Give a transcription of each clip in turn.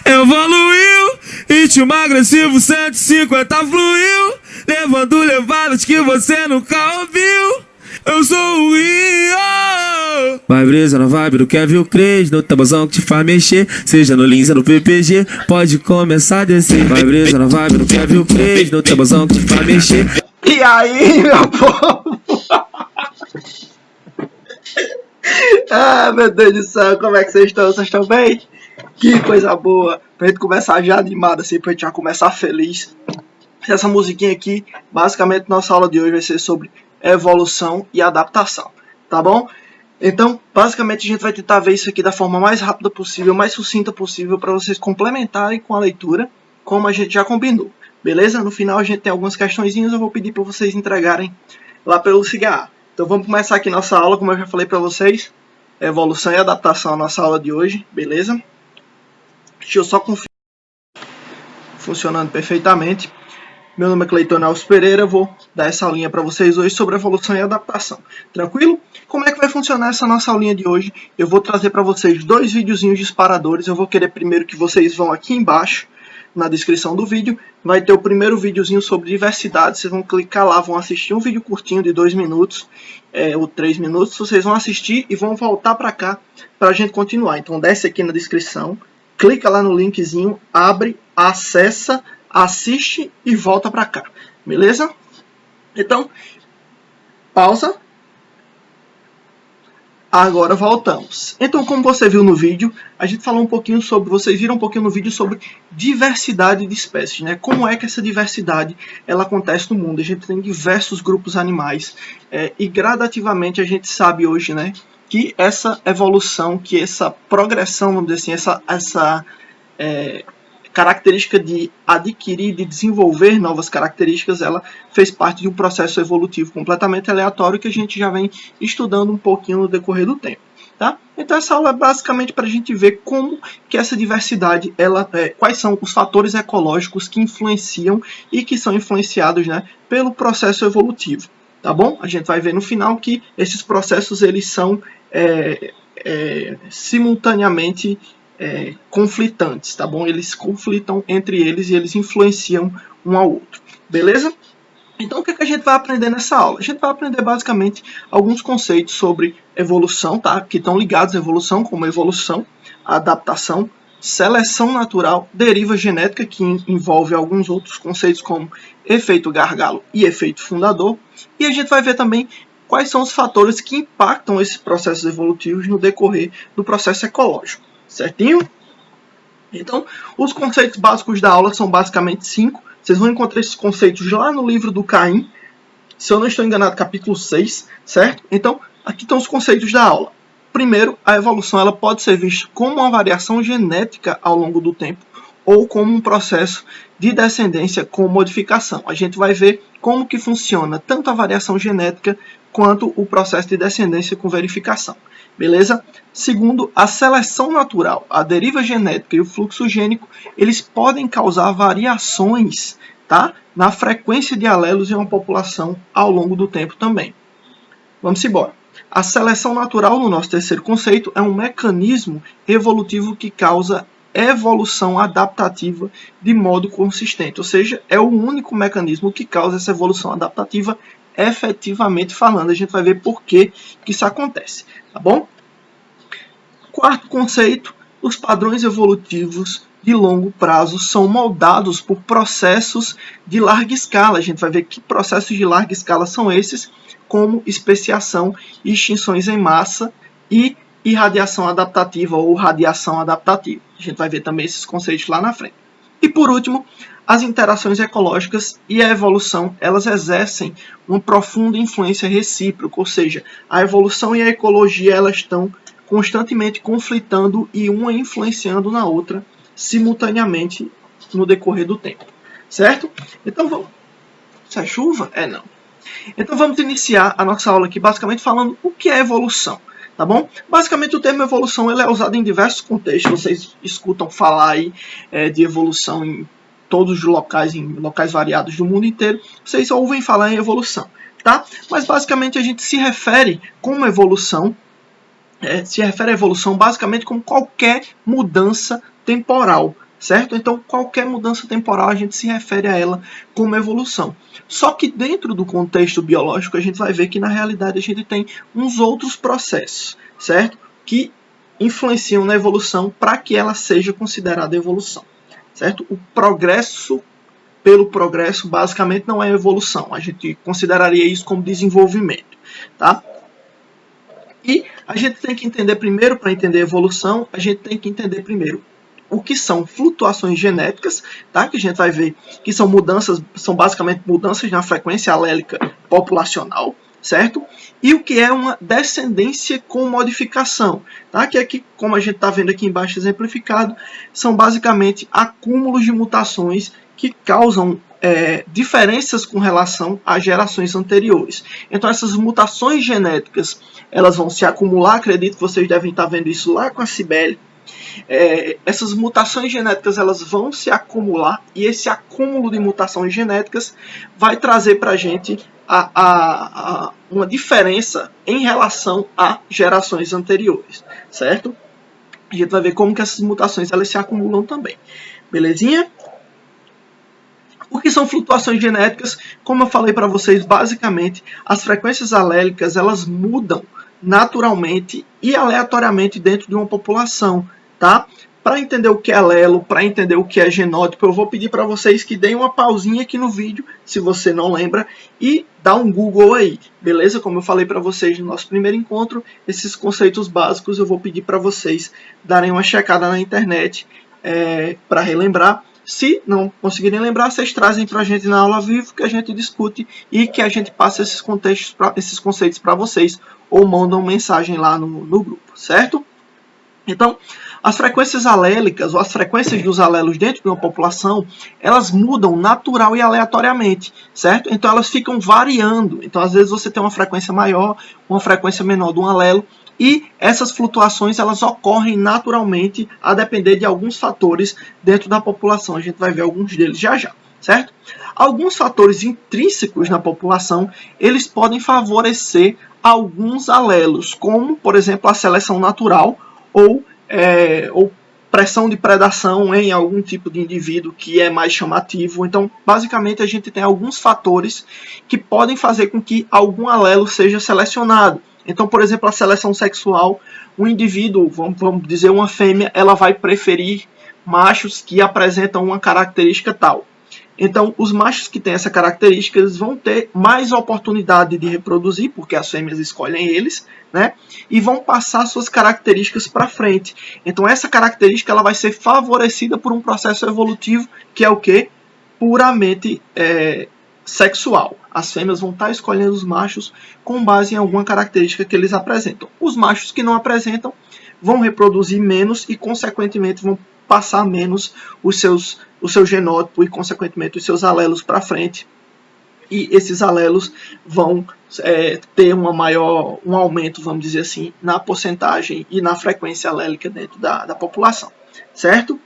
Evoluiu, ritmo agressivo 150 fluiu, levando levadas que você nunca ouviu. Eu sou o Rio. Vai brisa na vibe do Kevin Cres, no tabuzão que te faz mexer, seja no Lins ou no PPG, pode começar a descer. Vai brisa na vibe do Kevin Cres, no tabuzão que te faz mexer. E aí, meu povo? Ah, meu Deus do céu, como é que vocês estão? Vocês estão bem? Que coisa boa, pra gente começar já animado assim, pra gente já começar feliz. Essa musiquinha aqui, basicamente nossa aula de hoje vai ser sobre evolução e adaptação, tá bom? Então, basicamente a gente vai tentar ver isso aqui da forma mais rápida possível, mais sucinta possível, para vocês complementarem com a leitura, como a gente já combinou, beleza? No final a gente tem algumas questõezinhas, eu vou pedir para vocês entregarem lá pelo CIGA. Então vamos começar aqui nossa aula, como eu já falei para vocês, evolução e adaptação, a nossa aula de hoje, beleza? Deixa eu só conferir funcionando perfeitamente. Meu nome é Cleiton Alves Pereira, eu vou dar essa aulinha para vocês hoje sobre evolução e adaptação. Tranquilo? Como é que vai funcionar essa nossa aulinha de hoje? Eu vou trazer para vocês dois videozinhos disparadores. Eu vou querer primeiro que vocês vão aqui embaixo, na descrição do vídeo. Vai ter o primeiro videozinho sobre diversidade. Vocês vão clicar lá, vão assistir um vídeo curtinho de 2 minutos, ou 3 minutos. Vocês vão assistir e vão voltar para cá para a gente continuar. Então desce aqui na descrição, clica lá no linkzinho, abre, acessa, assiste e volta para cá, beleza? Então, pausa. Agora voltamos. Então, como você viu no vídeo, a gente falou um pouquinho sobre, vocês viram um pouquinho no vídeo sobre diversidade de espécies, né? Como é que essa diversidade ela acontece no mundo? A gente tem diversos grupos animais e gradativamente a gente sabe hoje, né, que essa evolução, que essa progressão, vamos dizer assim, essa característica de adquirir, de desenvolver novas características, ela fez parte de um processo evolutivo completamente aleatório que a gente já vem estudando um pouquinho no decorrer do tempo. Tá? Então essa aula é basicamente para a gente ver como que essa diversidade, quais são os fatores ecológicos que influenciam e que são influenciados, né, pelo processo evolutivo. Tá bom? A gente vai ver no final que esses processos eles são simultaneamente conflitantes, tá bom? Eles conflitam entre eles e eles influenciam um ao outro, beleza? Então o que a gente vai aprender nessa aula? A gente vai aprender basicamente alguns conceitos sobre evolução, tá? Que estão ligados à evolução, como evolução, adaptação, seleção natural, deriva genética, que envolve alguns outros conceitos como efeito gargalo e efeito fundador. E a gente vai ver também quais são os fatores que impactam esses processos evolutivos no decorrer do processo ecológico. Certinho? Então, os conceitos básicos da aula são basicamente 5. Vocês vão encontrar esses conceitos lá no livro do Caim, se eu não estou enganado, capítulo 6, certo? Então, aqui estão os conceitos da aula. Primeiro, a evolução ela pode ser vista como uma variação genética ao longo do tempo ou como um processo de descendência com modificação. A gente vai ver como que funciona tanto a variação genética quanto o processo de descendência com verificação. Beleza? Segundo, a seleção natural, a deriva genética e o fluxo gênico, eles podem causar variações, tá, na frequência de alelos em uma população ao longo do tempo também. Vamos embora. A seleção natural, no nosso terceiro conceito, é um mecanismo evolutivo que causa evolução adaptativa de modo consistente, ou seja, é o único mecanismo que causa essa evolução adaptativa efetivamente falando. A gente vai ver por que isso acontece, tá bom? Quarto conceito, os padrões evolutivos de longo prazo são moldados por processos de larga escala. A gente vai ver que processos de larga escala são esses, como especiação, extinções em massa e irradiação adaptativa ou radiação adaptativa. A gente vai ver também esses conceitos lá na frente. E por último, as interações ecológicas e a evolução, elas exercem uma profunda influência recíproca, ou seja, a evolução e a ecologia elas estão constantemente conflitando e uma influenciando na outra simultaneamente no decorrer do tempo, certo? Então vamos... Isso é chuva? Não. Então vamos iniciar a nossa aula aqui basicamente falando o que é evolução, tá bom? Basicamente o termo evolução ele é usado em diversos contextos, vocês escutam falar aí de evolução em todos os locais, em locais variados do mundo inteiro, vocês ouvem falar em evolução, tá? Mas basicamente a gente se refere como evolução, se refere à evolução basicamente como qualquer mudança temporal, certo? Então, qualquer mudança temporal a gente se refere a ela como evolução. Só que dentro do contexto biológico a gente vai ver que na realidade a gente tem uns outros processos, certo? Que influenciam na evolução para que ela seja considerada evolução, certo? O progresso pelo progresso basicamente não é evolução, a gente consideraria isso como desenvolvimento, tá? E a gente tem que entender primeiro, para entender evolução, a gente tem que entender primeiro o que são flutuações genéticas, tá? Que a gente vai ver que são mudanças, são basicamente mudanças na frequência alélica populacional, certo? E o que é uma descendência com modificação, tá? Que aqui, como a gente está vendo aqui embaixo exemplificado, são basicamente acúmulos de mutações que causam diferenças com relação às gerações anteriores. Então essas mutações genéticas, elas vão se acumular, acredito que vocês devem estar vendo isso lá com a Cibele. Essas mutações genéticas elas vão se acumular e esse acúmulo de mutações genéticas vai trazer para a gente uma diferença em relação a gerações anteriores, certo? A gente vai ver como que essas mutações elas se acumulam também, belezinha? O que são flutuações genéticas? Como eu falei para vocês, basicamente as frequências alélicas elas mudam naturalmente e aleatoriamente dentro de uma população, tá? Para entender o que é alelo, para entender o que é genótipo, eu vou pedir para vocês que deem uma pausinha aqui no vídeo, se você não lembra, e dá um Google aí, beleza? Como eu falei para vocês no nosso primeiro encontro, esses conceitos básicos eu vou pedir para vocês darem uma checada na internet para relembrar. Se não conseguirem lembrar, vocês trazem para a gente na aula ao vivo, que a gente discute e que a gente passa esses conceitos para vocês, ou mandam mensagem lá no grupo, certo? Então, as frequências alélicas, ou as frequências dos alelos dentro de uma população, elas mudam natural e aleatoriamente, certo? Então, elas ficam variando. Então, às vezes você tem uma frequência maior, uma frequência menor de um alelo, e essas flutuações elas ocorrem naturalmente a depender de alguns fatores dentro da população. A gente vai ver alguns deles já já, certo? Alguns fatores intrínsecos na população, eles podem favorecer alguns alelos, como, por exemplo, a seleção natural ou pressão de predação em algum tipo de indivíduo que é mais chamativo. Então, basicamente, a gente tem alguns fatores que podem fazer com que algum alelo seja selecionado. Então, por exemplo, a seleção sexual, um indivíduo, vamos dizer uma fêmea, ela vai preferir machos que apresentam uma característica tal. Então, os machos que têm essa característica, eles vão ter mais oportunidade de reproduzir, porque as fêmeas escolhem eles, né? E vão passar suas características para frente. Então, essa característica ela vai ser favorecida por um processo evolutivo, que é o quê? Puramente sexual. As fêmeas vão estar escolhendo os machos com base em alguma característica que eles apresentam. Os machos que não apresentam vão reproduzir menos e, consequentemente, vão passar menos o seu genótipo e, consequentemente, os seus alelos para frente. E esses alelos vão ter um aumento, vamos dizer assim, na porcentagem e na frequência alélica dentro da população, certo?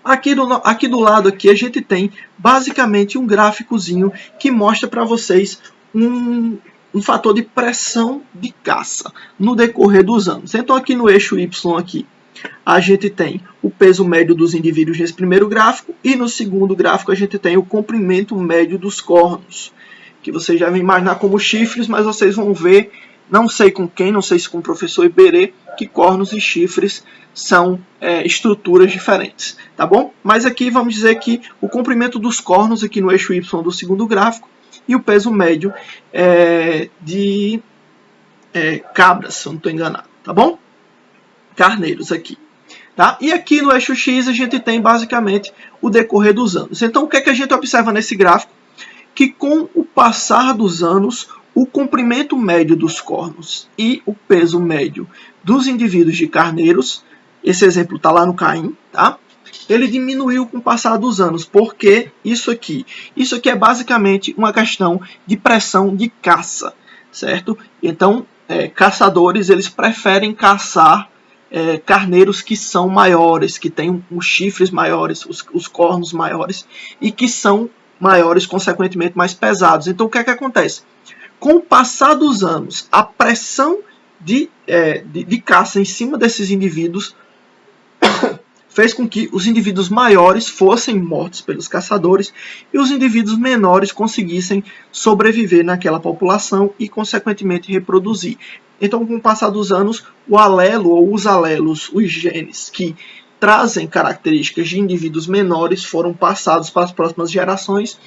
Aqui do lado aqui a gente tem basicamente um gráficozinho que mostra para vocês um fator de pressão de caça no decorrer dos anos. Então aqui no eixo Y aqui a gente tem o peso médio dos indivíduos nesse primeiro gráfico e no segundo gráfico a gente tem o comprimento médio dos cornos, que vocês já vão imaginar como chifres, mas vocês vão ver, não sei com quem, não sei se com o professor Iberê, que cornos e chifres são estruturas diferentes, tá bom? Mas aqui vamos dizer que o comprimento dos cornos aqui no eixo Y do segundo gráfico e o peso médio de cabras, se eu não estou enganado, tá bom? Carneiros aqui, tá? E aqui no eixo X a gente tem basicamente o decorrer dos anos. Então o que é que a gente observa nesse gráfico? Que com o passar dos anos, o comprimento médio dos cornos e o peso médio dos indivíduos de carneiros, esse exemplo está lá no Caim, tá? Ele diminuiu com o passar dos anos. Por que isso aqui? Isso aqui é basicamente uma questão de pressão de caça, certo? Então, caçadores, eles preferem caçar carneiros que são maiores, que têm os chifres maiores, os cornos maiores, e que são maiores, consequentemente, mais pesados. Então, o que é que acontece? Com o passar dos anos, a pressão de caça em cima desses indivíduos fez com que os indivíduos maiores fossem mortos pelos caçadores e os indivíduos menores conseguissem sobreviver naquela população e, consequentemente, reproduzir. Então, com o passar dos anos, o alelo ou os alelos, os genes que trazem características de indivíduos menores foram passados para as próximas gerações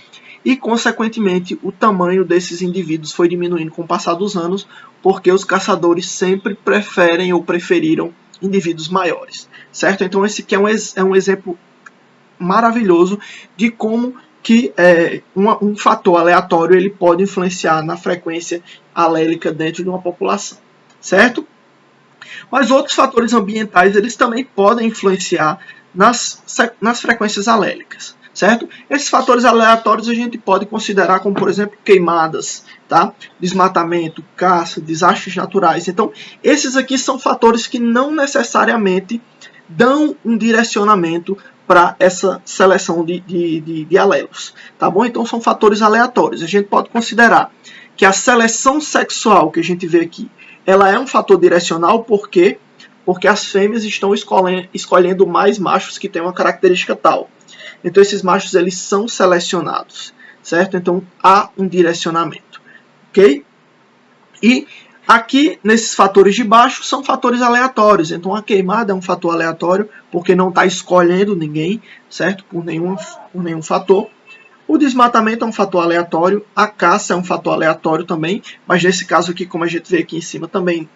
e, consequentemente, o tamanho desses indivíduos foi diminuindo com o passar dos anos, porque os caçadores sempre preferem ou preferiram indivíduos maiores, certo? Então esse aqui é um exemplo maravilhoso de como que um fator aleatório ele pode influenciar na frequência alélica dentro de uma população, certo? Mas outros fatores ambientais eles também podem influenciar nas frequências alélicas, certo? Esses fatores aleatórios a gente pode considerar como, por exemplo, queimadas, tá? Desmatamento, caça, desastres naturais. Então, esses aqui são fatores que não necessariamente dão um direcionamento para essa seleção de alelos, tá bom? Então, são fatores aleatórios. A gente pode considerar que a seleção sexual que a gente vê aqui, ela é um fator direcional, por quê? Porque as fêmeas estão escolhendo mais machos que têm uma característica tal. Então, esses machos eles são selecionados, certo? Então, há um direcionamento, ok? E aqui, nesses fatores de baixo, são fatores aleatórios. Então, a queimada é um fator aleatório, porque não está escolhendo ninguém, certo? Por nenhum fator. O desmatamento é um fator aleatório, a caça é um fator aleatório também, mas nesse caso aqui, como a gente vê aqui em cima também,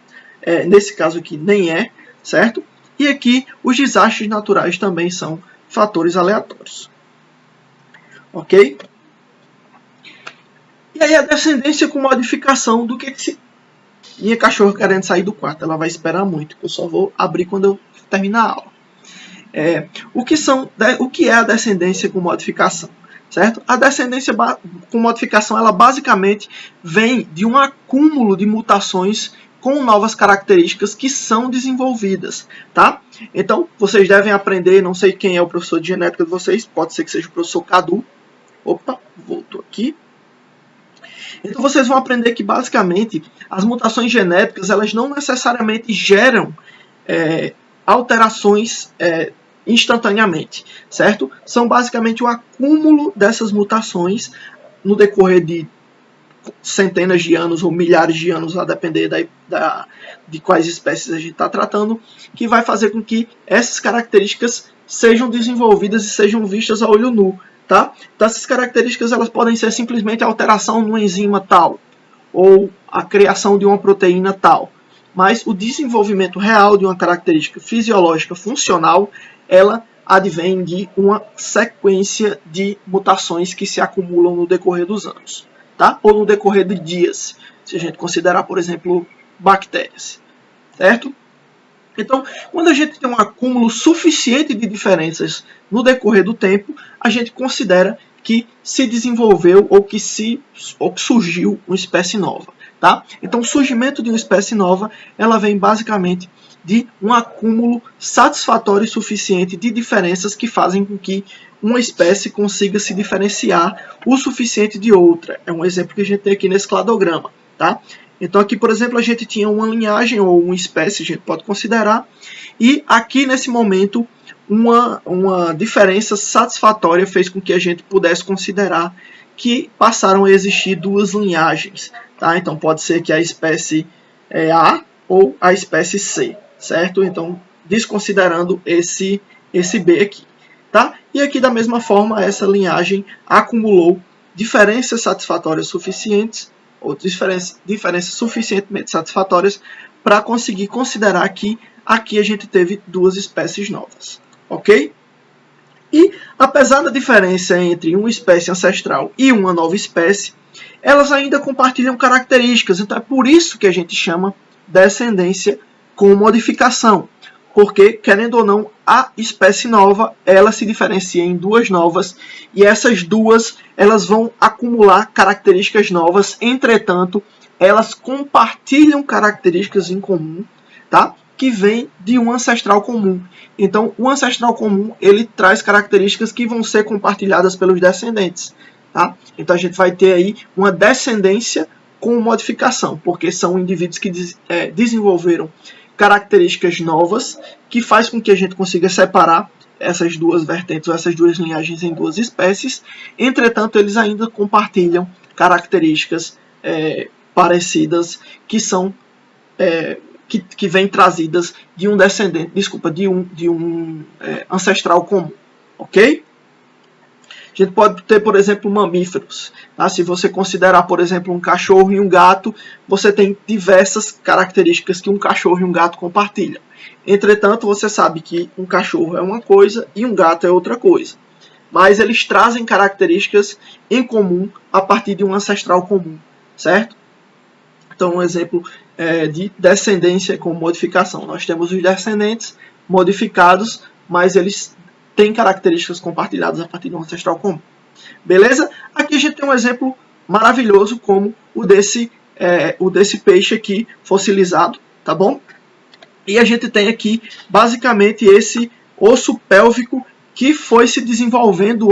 nesse caso aqui nem é, certo? E aqui, os desastres naturais também são fatores aleatórios, ok? E aí a descendência com modificação do que se... Minha cachorra querendo sair do quarto, ela vai esperar muito, que eu só vou abrir quando eu terminar a aula. O que é a descendência com modificação, certo? A descendência com modificação, ela basicamente vem de um acúmulo de mutações com novas características que são desenvolvidas, tá? Então, vocês devem aprender, não sei quem é o professor de genética de vocês, pode ser que seja o professor Cadu. Opa, voltou aqui. Então, vocês vão aprender que, basicamente, as mutações genéticas, elas não necessariamente geram alterações instantaneamente, certo? São, basicamente, o acúmulo dessas mutações no decorrer de centenas de anos ou milhares de anos, a depender de quais espécies a gente está tratando, que vai fazer com que essas características sejam desenvolvidas e sejam vistas a olho nu, tá? Então, essas características elas podem ser simplesmente a alteração numa enzima tal, ou a criação de uma proteína tal, mas o desenvolvimento real de uma característica fisiológica funcional, ela advém de uma sequência de mutações que se acumulam no decorrer dos anos. Tá? Ou no decorrer de dias, se a gente considerar, por exemplo, bactérias, certo? Então, quando a gente tem um acúmulo suficiente de diferenças no decorrer do tempo, a gente considera que se desenvolveu ou que surgiu uma espécie nova, tá? Então, o surgimento de uma espécie nova, ela vem basicamente de um acúmulo satisfatório e suficiente de diferenças que fazem com que uma espécie consiga se diferenciar o suficiente de outra. É um exemplo que a gente tem aqui nesse cladograma, tá? Então aqui, por exemplo, a gente tinha uma linhagem ou uma espécie, a gente pode considerar, e aqui nesse momento uma diferença satisfatória fez com que a gente pudesse considerar que passaram a existir duas linhagens, tá? Então pode ser que a espécie A ou a espécie C, certo? Então desconsiderando esse B aqui. Tá? E aqui, da mesma forma, essa linhagem acumulou diferenças satisfatórias suficientes, ou diferenças suficientemente satisfatórias, para conseguir considerar que aqui a gente teve duas espécies novas. Ok? E, apesar da diferença entre uma espécie ancestral e uma nova espécie, elas ainda compartilham características. Então, é por isso que a gente chama descendência com modificação. Porque, querendo ou não, a espécie nova, ela se diferencia em duas novas, e essas duas, elas vão acumular características novas, entretanto, elas compartilham características em comum, tá? Que vem de um ancestral comum. Então, o ancestral comum, ele traz características que vão ser compartilhadas pelos descendentes, tá? Então, a gente vai ter aí uma descendência com modificação, porque são indivíduos que desenvolveram características novas que faz com que a gente consiga separar essas duas vertentes ou essas duas linhagens em duas espécies. Entretanto, eles ainda compartilham características parecidas que são que vêm trazidas de um descendente, de um ancestral comum, ok? A gente pode ter, por exemplo, mamíferos. Tá? Se você considerar, por exemplo, um cachorro e um gato, você tem diversas características que um cachorro e um gato compartilham. Entretanto, você sabe que um cachorro é uma coisa e um gato é outra coisa. Mas eles trazem características em comum a partir de um ancestral comum, certo? Então, um exemplo de descendência com modificação. Nós temos os descendentes modificados, mas eles têm características compartilhadas a partir de um ancestral comum. Beleza? Aqui a gente tem um exemplo maravilhoso como o desse peixe aqui fossilizado, tá bom? E a gente tem aqui basicamente esse osso pélvico que foi se desenvolvendo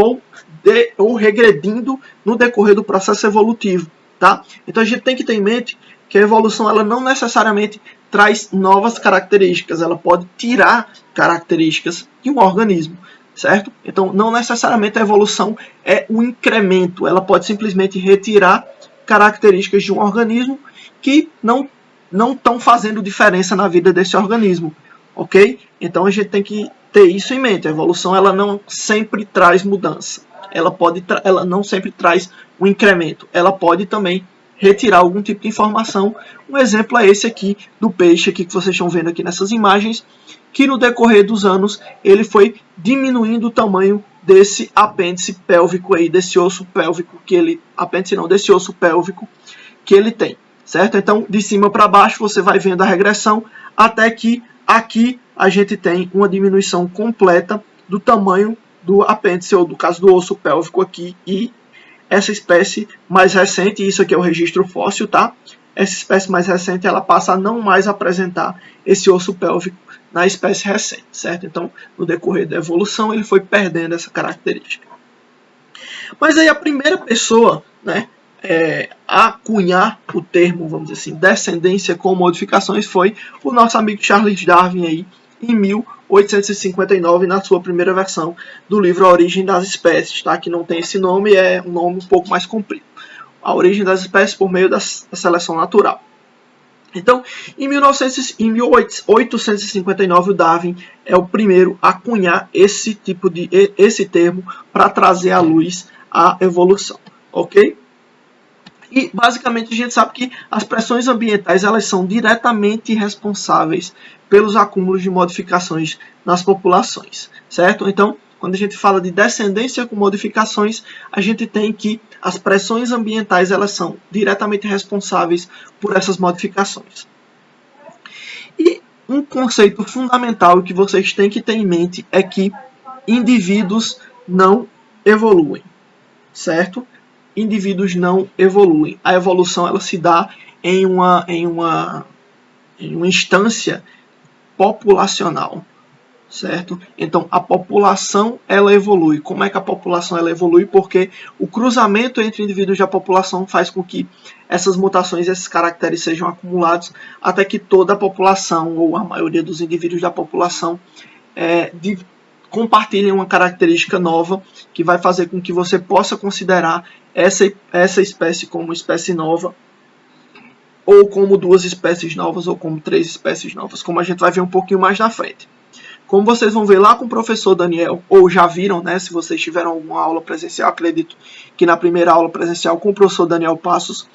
ou regredindo no decorrer do processo evolutivo, tá? Então a gente tem que ter em mente que a evolução ela não necessariamente traz novas características, ela pode tirar características de um organismo, certo? Então não necessariamente a evolução é um incremento, ela pode simplesmente retirar características de um organismo que não estão fazendo diferença na vida desse organismo, ok? Então a gente tem que ter isso em mente. A evolução ela não sempre traz mudança, ela não sempre traz um incremento, ela pode também retirar algum tipo de informação. Um exemplo é esse aqui do peixe aqui que vocês estão vendo aqui nessas imagens, que no decorrer dos anos ele foi diminuindo o tamanho desse apêndice pélvico aí, desse osso pélvico desse osso pélvico que ele tem, certo? Então, de cima para baixo você vai vendo a regressão até que aqui a gente tem uma diminuição completa do tamanho do apêndice, ou do caso do osso pélvico aqui, e essa espécie mais recente, isso aqui é o registro fóssil, tá? Essa espécie mais recente, ela passa a não mais apresentar esse osso pélvico na espécie recente, certo? Então, no decorrer da evolução, ele foi perdendo essa característica. Mas aí a primeira pessoa, né, a cunhar o termo, vamos dizer assim, descendência com modificações foi o nosso amigo Charles Darwin aí, em 1859, na sua primeira versão do livro A Origem das Espécies, tá? Que não tem esse nome, é um nome um pouco mais comprido. A Origem das Espécies por meio da seleção natural. Então, em 1859, o Darwin é o primeiro a cunhar esse termo para trazer à luz a evolução, ok? E basicamente a gente sabe que as pressões ambientais elas são diretamente responsáveis pelos acúmulos de modificações nas populações, certo? Então, quando a gente fala de descendência com modificações, a gente tem que as pressões ambientais elas são diretamente responsáveis por essas modificações. E um conceito fundamental que vocês têm que ter em mente é que indivíduos não evoluem, certo? Indivíduos não evoluem. A evolução ela se dá em uma instância populacional, certo? Então a população ela evolui. Como é que a população ela evolui? Porque o cruzamento entre indivíduos da população faz com que essas mutações, esses caracteres sejam acumulados até que toda a população ou a maioria dos indivíduos da população compartilhem uma característica nova que vai fazer com que você possa considerar essa espécie como espécie nova, ou como duas espécies novas, ou como três espécies novas, como a gente vai ver um pouquinho mais na frente. Como vocês vão ver lá com o professor Daniel, ou já viram, né, se vocês tiveram alguma aula presencial, acredito que na primeira aula presencial com o professor Daniel Passos,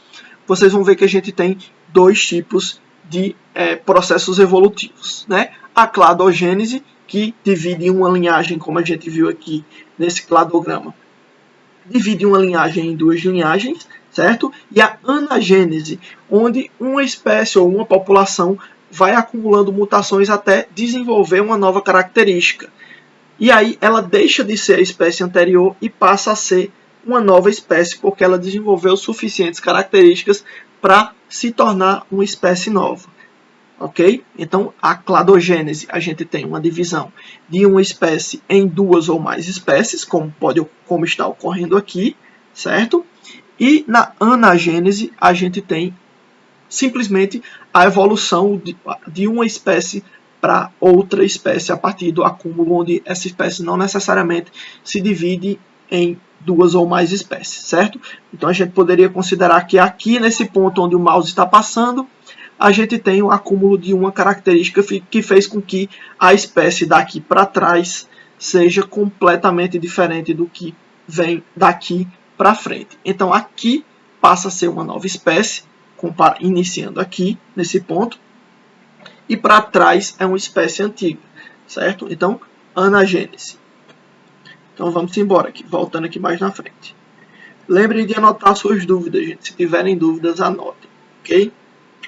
vocês vão ver que a gente tem dois tipos de processos evolutivos, né? A cladogênese, que divide uma linhagem, como a gente viu aqui nesse cladograma, divide uma linhagem em duas linhagens, certo? E a anagênese, onde uma espécie ou uma população vai acumulando mutações até desenvolver uma nova característica. E aí ela deixa de ser a espécie anterior e passa a ser uma nova espécie, porque ela desenvolveu suficientes características para se tornar uma espécie nova. Ok? Então, a cladogênese, a gente tem uma divisão de uma espécie em duas ou mais espécies, como está ocorrendo aqui, certo? E na anagênese, a gente tem simplesmente a evolução de uma espécie para outra espécie a partir do acúmulo, onde essa espécie não necessariamente se divide em duas ou mais espécies, certo? Então a gente poderia considerar que aqui nesse ponto onde o mouse está passando, a gente tem o acúmulo de uma característica que fez com que a espécie daqui para trás seja completamente diferente do que vem daqui para frente. Então aqui passa a ser uma nova espécie, iniciando aqui nesse ponto, e para trás é uma espécie antiga, certo? Então, anagênese. Então vamos embora aqui, voltando aqui mais na frente. Lembrem de anotar suas dúvidas, gente. Se tiverem dúvidas, anotem, ok?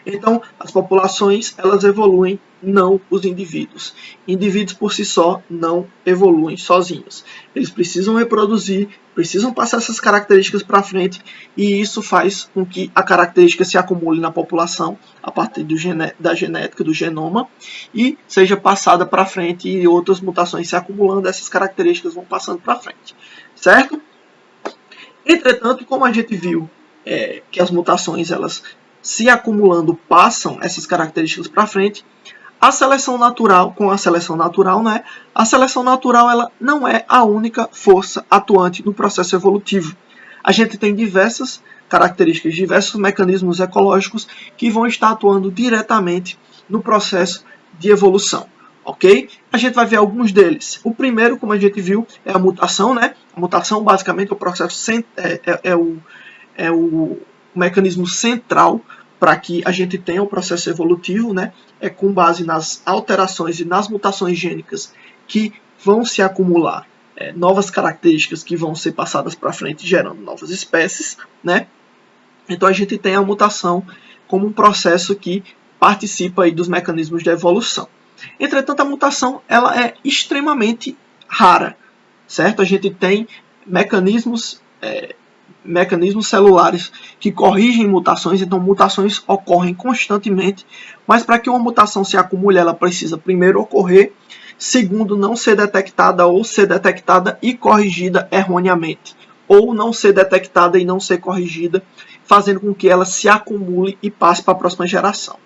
Então, as populações, elas evoluem, não os indivíduos. Indivíduos por si só não evoluem sozinhos. Eles precisam reproduzir, precisam passar essas características para frente, e isso faz com que a característica se acumule na população a partir da genética, do genoma, e seja passada para frente, e outras mutações se acumulando, essas características vão passando para frente, certo? Entretanto, como a gente viu que as mutações, elas se acumulando, passam essas características para frente, a seleção natural, com a seleção natural, né? A seleção natural, ela não é a única força atuante no processo evolutivo. A gente tem diversas características, diversos mecanismos ecológicos que vão estar atuando diretamente no processo de evolução, ok? A gente vai ver alguns deles. O primeiro, como a gente viu, é a mutação, né? A mutação, basicamente, é o processo o mecanismo central para que a gente tenha o processo evolutivo, né? É com base nas alterações e nas mutações gênicas que vão se acumular novas características que vão ser passadas para frente, gerando novas espécies, né? Então a gente tem a mutação como um processo que participa aí dos mecanismos de evolução. Entretanto, a mutação, ela é extremamente rara, certo? A gente tem mecanismos celulares que corrigem mutações, então mutações ocorrem constantemente, mas para que uma mutação se acumule, ela precisa primeiro ocorrer, segundo, não ser detectada ou ser detectada e corrigida erroneamente, ou não ser detectada e não ser corrigida, fazendo com que ela se acumule e passe para a próxima geração,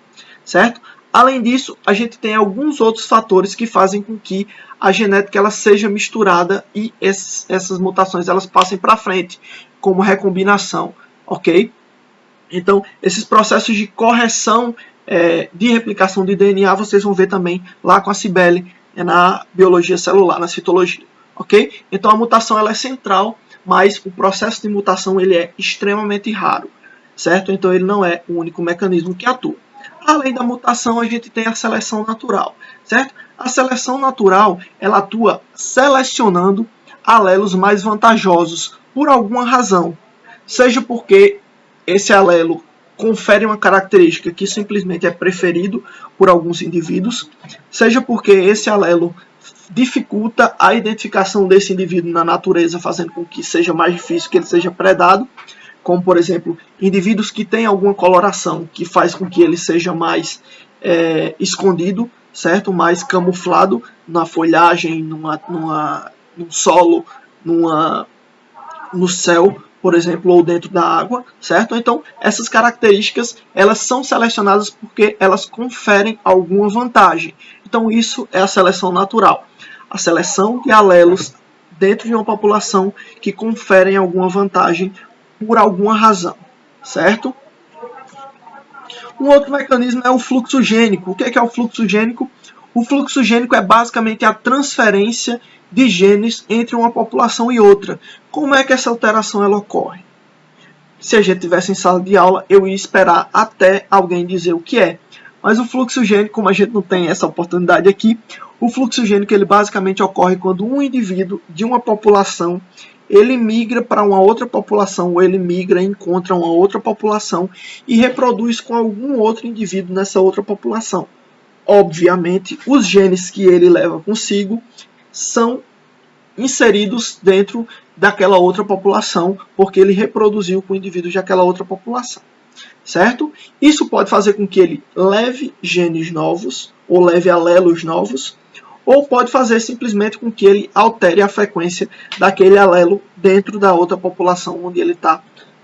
certo? Além disso, a gente tem alguns outros fatores que fazem com que a genética ela seja misturada e essas mutações elas passem para frente, como recombinação, ok? Então, esses processos de correção de replicação de DNA, vocês vão ver também lá com a Cibele, na biologia celular, na citologia, ok? Então, a mutação ela é central, mas o processo de mutação ele é extremamente raro, certo? Então, ele não é o único mecanismo que atua. Além da mutação, a gente tem a seleção natural, certo? A seleção natural, ela atua selecionando alelos mais vantajosos por alguma razão, seja porque esse alelo confere uma característica que simplesmente é preferido por alguns indivíduos, seja porque esse alelo dificulta a identificação desse indivíduo na natureza, fazendo com que seja mais difícil que ele seja predado, como, por exemplo, indivíduos que têm alguma coloração que faz com que ele seja mais escondido, certo? Mais camuflado na folhagem, num solo, no céu, por exemplo, ou dentro da água, certo? Então, essas características, elas são selecionadas porque elas conferem alguma vantagem. Então, isso é a seleção natural. A seleção de alelos dentro de uma população que conferem alguma vantagem por alguma razão, certo? Um outro mecanismo é o fluxo gênico. O que é o fluxo gênico? O fluxo gênico é basicamente a transferência de genes entre uma população e outra. Como é que essa alteração ela ocorre? Se a gente estivesse em sala de aula, eu ia esperar até alguém dizer o que é. Mas o fluxo gênico, como a gente não tem essa oportunidade aqui, o fluxo gênico ele basicamente ocorre quando um indivíduo de uma população ele migra para uma outra população, ou ele migra e encontra uma outra população e reproduz com algum outro indivíduo nessa outra população. Obviamente, os genes que ele leva consigo são inseridos dentro daquela outra população, porque ele reproduziu com indivíduos daquela outra população, certo? Isso pode fazer com que ele leve genes novos, ou leve alelos novos, ou pode fazer simplesmente com que ele altere a frequência daquele alelo dentro da outra população onde ele está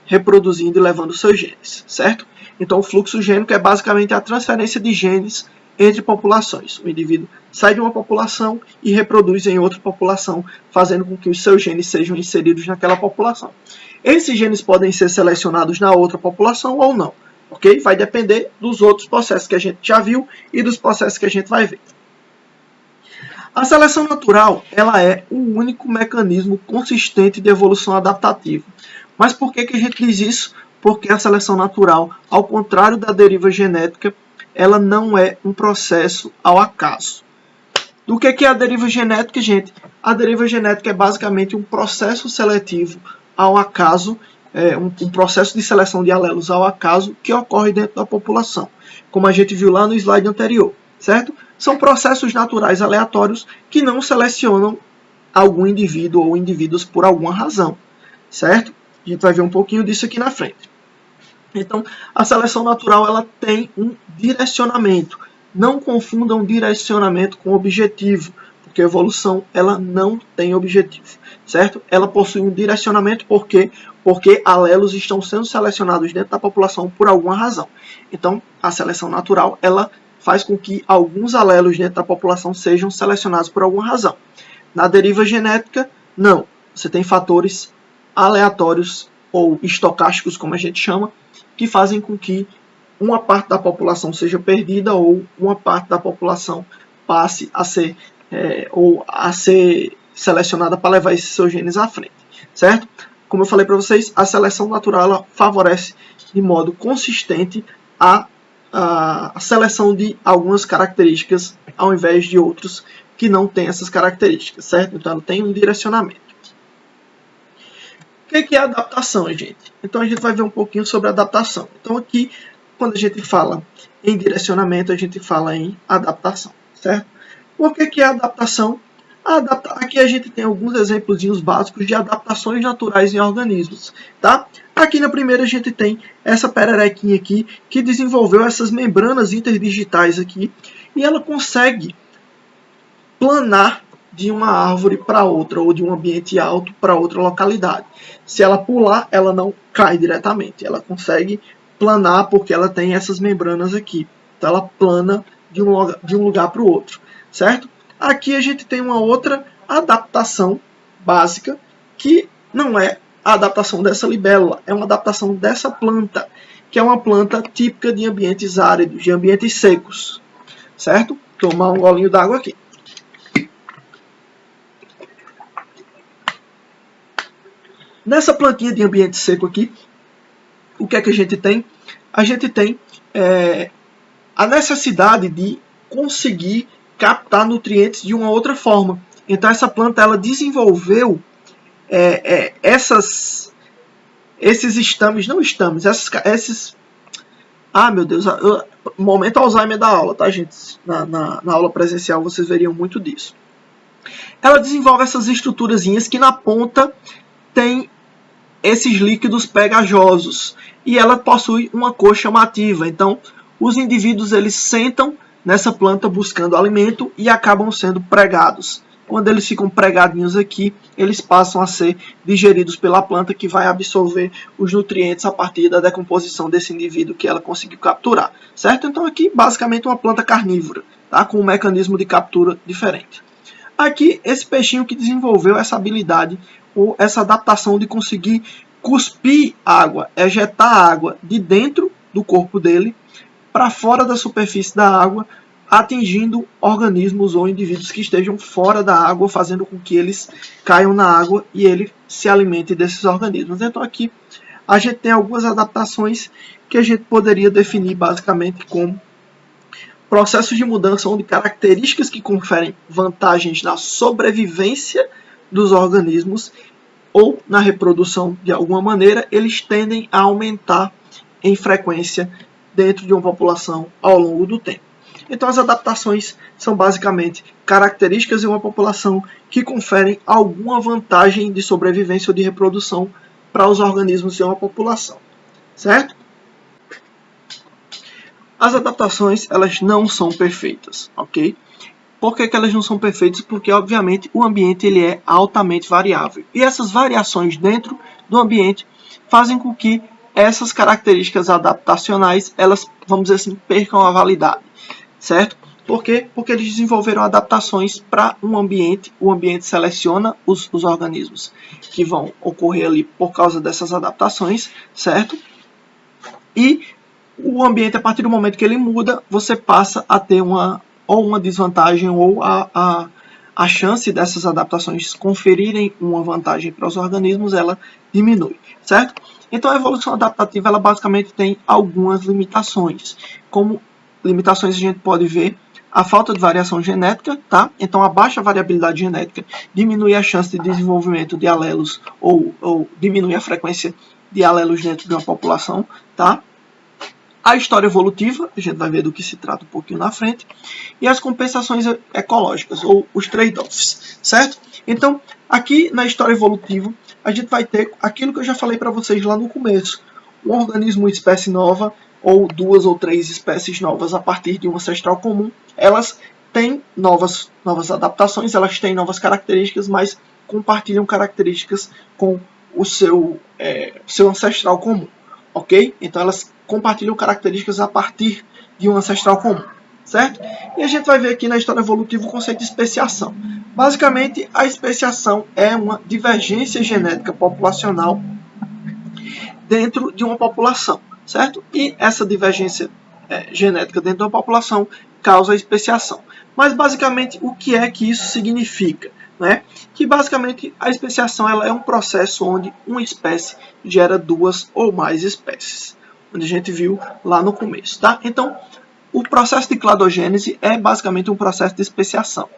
reproduzindo e levando seus genes, certo? Então o fluxo gênico é basicamente a transferência de genes entre populações. O indivíduo sai de uma população e reproduz em outra população, fazendo com que os seus genes sejam inseridos naquela população. Esses genes podem ser selecionados na outra população ou não, ok? Vai depender dos outros processos que a gente já viu e dos processos que a gente vai ver. A seleção natural, ela é o único mecanismo consistente de evolução adaptativa. Mas por que a gente diz isso? Porque a seleção natural, ao contrário da deriva genética, ela não é um processo ao acaso. Do que é a deriva genética, gente? A deriva genética é basicamente um processo seletivo ao acaso, um processo de seleção de alelos ao acaso que ocorre dentro da população, como a gente viu lá no slide anterior, certo? São processos naturais aleatórios que não selecionam algum indivíduo ou indivíduos por alguma razão, certo? A gente vai ver um pouquinho disso aqui na frente. Então, a seleção natural ela tem um direcionamento. Não confundam direcionamento com objetivo, porque a evolução ela não tem objetivo, certo? Ela possui um direcionamento porque alelos estão sendo selecionados dentro da população por alguma razão. Então, a seleção natural ela faz com que alguns alelos dentro da população sejam selecionados por alguma razão. Na deriva genética, não. Você tem fatores aleatórios ou estocásticos, como a gente chama, que fazem com que uma parte da população seja perdida ou uma parte da população passe a ser selecionada para levar esses seus genes à frente, certo? Como eu falei para vocês, a seleção natural ela favorece de modo consistente a seleção de algumas características ao invés de outros que não têm essas características, certo? Então ela tem um direcionamento. O que é adaptação, gente? Então a gente vai ver um pouquinho sobre adaptação. Então aqui, quando a gente fala em direcionamento, a gente fala em adaptação, certo? Por que é adaptação? Aqui a gente tem alguns exemplos básicos de adaptações naturais em organismos, tá? Aqui na primeira a gente tem essa pererequinha aqui que desenvolveu essas membranas interdigitais aqui e ela consegue planar de uma árvore para outra ou de um ambiente alto para outra localidade. Se ela pular, ela não cai diretamente, ela consegue planar porque ela tem essas membranas aqui. Então ela plana de um lugar para o outro, certo? Aqui a gente tem uma outra adaptação básica que não é a adaptação dessa libélula, é uma adaptação dessa planta, que é uma planta típica de ambientes áridos, de ambientes secos, certo? Tomar um golinho d'água aqui. Nessa plantinha de ambiente seco aqui, o que é que a gente tem? A gente tem a necessidade de conseguir captar nutrientes de uma outra forma. Então essa planta ela desenvolveu esses estames, não estames, esses... Ah, meu Deus, momento Alzheimer da aula, tá, gente? Na aula presencial vocês veriam muito disso. Ela desenvolve essas estruturazinhas que na ponta tem esses líquidos pegajosos e ela possui uma cor chamativa. Então os indivíduos eles sentam nessa planta buscando alimento e acabam sendo pregados. Quando eles ficam pregadinhos aqui, eles passam a ser digeridos pela planta que vai absorver os nutrientes a partir da decomposição desse indivíduo que ela conseguiu capturar, certo? Então aqui basicamente uma planta carnívora, tá? Com um mecanismo de captura diferente. Aqui esse peixinho que desenvolveu essa habilidade ou essa adaptação de conseguir cuspir água, ejetar água de dentro do corpo dele para fora da superfície da água, atingindo organismos ou indivíduos que estejam fora da água, fazendo com que eles caiam na água e ele se alimente desses organismos. Então aqui a gente tem algumas adaptações que a gente poderia definir basicamente como processos de mudança onde características que conferem vantagens na sobrevivência dos organismos ou na reprodução de alguma maneira, eles tendem a aumentar em frequência dentro de uma população ao longo do tempo. Então as adaptações são basicamente características de uma população que conferem alguma vantagem de sobrevivência ou de reprodução para os organismos de uma população, certo? As adaptações elas não são perfeitas, ok? Por que elas não são perfeitas? Porque obviamente o ambiente ele é altamente variável e essas variações dentro do ambiente fazem com que essas características adaptacionais, elas, vamos dizer assim, percam a validade, certo? Por quê? Porque eles desenvolveram adaptações para um ambiente, o ambiente seleciona os organismos que vão ocorrer ali por causa dessas adaptações, certo? E o ambiente, a partir do momento que ele muda, você passa a ter uma desvantagem ou a chance dessas adaptações conferirem uma vantagem para os organismos, ela diminui, certo? Então a evolução adaptativa, ela basicamente tem algumas limitações. Como limitações a gente pode ver a falta de variação genética, tá? Então a baixa variabilidade genética diminui a chance de desenvolvimento de alelos ou diminui a frequência de alelos dentro de uma população, tá? A história evolutiva, a gente vai ver do que se trata um pouquinho na frente, e as compensações ecológicas, ou os trade-offs, certo? Então, aqui na história evolutiva, a gente vai ter aquilo que eu já falei para vocês lá no começo, um organismo, uma espécie nova, ou 2 ou 3 espécies novas a partir de um ancestral comum, elas têm novas adaptações, elas têm novas características, mas compartilham características com o seu ancestral comum, ok? Então elas compartilham características a partir de um ancestral comum, certo? E a gente vai ver aqui na história evolutiva o conceito de especiação. Basicamente, a especiação é uma divergência genética populacional dentro de uma população, certo? E essa divergência genética dentro de uma população causa a especiação. Mas basicamente, o que é que isso significa? Né? Que basicamente a especiação ela é um processo onde uma espécie gera 2 ou mais espécies, onde a gente viu lá no começo, tá? Então, o processo de cladogênese é basicamente um processo de especiação,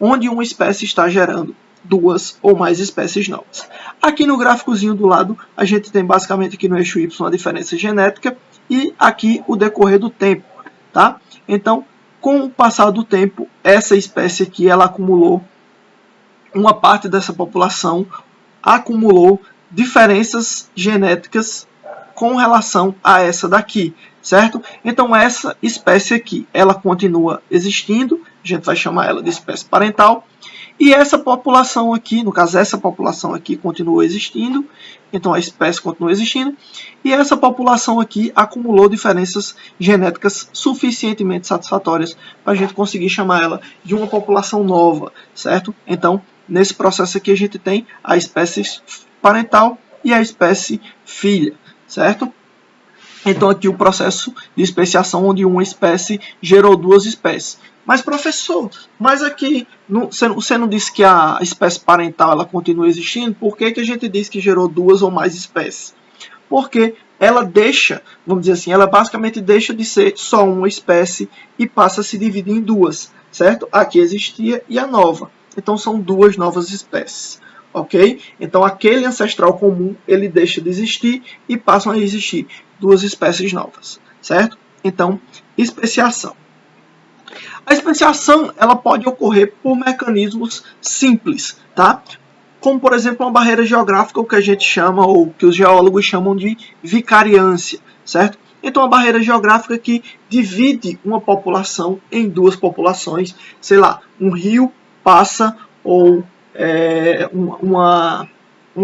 onde uma espécie está gerando 2 ou mais espécies novas. Aqui no gráficozinho do lado, a gente tem basicamente aqui no eixo Y a diferença genética e aqui o decorrer do tempo, tá? Então, com o passar do tempo, essa espécie aqui ela acumulou, uma parte dessa população acumulou diferenças genéticas com relação a essa daqui, certo? Então essa espécie aqui, ela continua existindo, a gente vai chamar ela de espécie parental, e essa população aqui, no caso essa população aqui continua existindo, então a espécie continua existindo, e essa população aqui acumulou diferenças genéticas suficientemente satisfatórias para a gente conseguir chamar ela de uma população nova, certo? Então, nesse processo aqui a gente tem a espécie parental e a espécie filha, certo? Então aqui o processo de especiação onde uma espécie gerou 2 espécies. Mas professor, mas aqui você não disse que a espécie parental ela continua existindo? Por que a gente diz que gerou 2 ou mais espécies? Porque ela deixa, vamos dizer assim, ela basicamente deixa de ser só uma espécie e passa a se dividir em 2, certo? A que existia e a nova. Então são 2 novas espécies, ok? Então aquele ancestral comum ele deixa de existir e passam a existir 2 espécies novas, certo? Então, especiação. A especiação ela pode ocorrer por mecanismos simples, tá? Como por exemplo uma barreira geográfica, o que a gente chama ou que os geólogos chamam de vicariância, certo? Então, a barreira geográfica que divide uma população em 2 populações, sei lá, um rio passa ou uma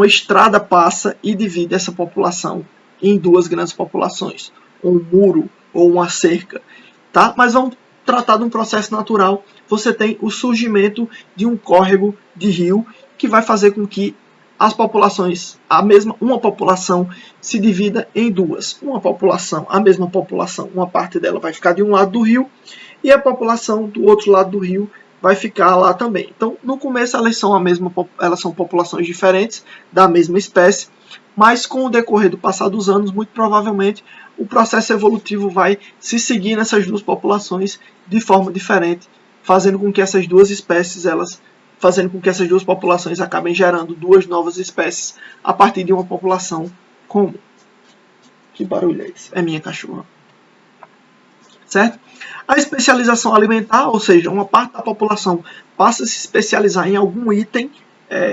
estrada passa e divide essa população em 2 grandes populações, um muro ou uma cerca, tá? Mas vamos tratar de um processo natural. Você tem o surgimento de um córrego de rio que vai fazer com que as populações, uma população se divida em 2. A mesma população, uma parte dela vai ficar de um lado do rio e a população do outro lado do rio vai ficar lá também. Então, no começo elas são populações diferentes da mesma espécie, mas com o decorrer do passar dos anos, muito provavelmente o processo evolutivo vai se seguir nessas 2 populações de forma diferente, fazendo com que essas 2 populações acabem gerando 2 novas espécies a partir de uma população comum. Que barulho é esse? É minha cachorra. Certo? A especialização alimentar, ou seja, uma parte da população passa a se especializar em algum item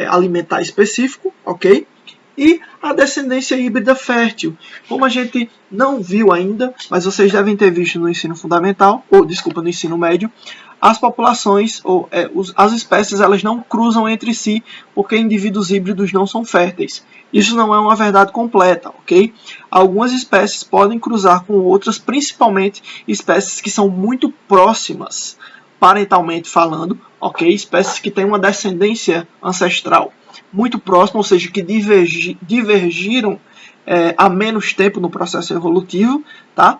alimentar específico, ok? E a descendência híbrida fértil, como a gente não viu ainda, mas vocês devem ter visto no ensino fundamental, no ensino médio, as populações, ou as espécies, elas não cruzam entre si, porque indivíduos híbridos não são férteis. Isso não é uma verdade completa, ok? Algumas espécies podem cruzar com outras, principalmente espécies que são muito próximas, parentalmente falando, ok? Espécies que têm uma descendência ancestral muito próxima, ou seja, que divergiram há menos tempo no processo evolutivo, tá?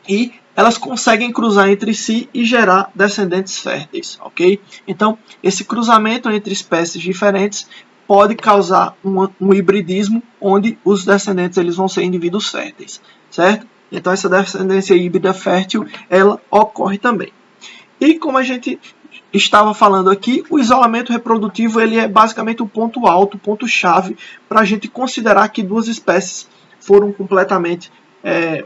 E elas conseguem cruzar entre si e gerar descendentes férteis, ok? Então, esse cruzamento entre espécies diferentes pode causar um hibridismo, onde os descendentes eles vão ser indivíduos férteis, certo? Então, essa descendência híbrida fértil, ela ocorre também. E como a gente estava falando aqui, o isolamento reprodutivo ele é basicamente o ponto alto, o ponto-chave, para a gente considerar que duas espécies foram completamente,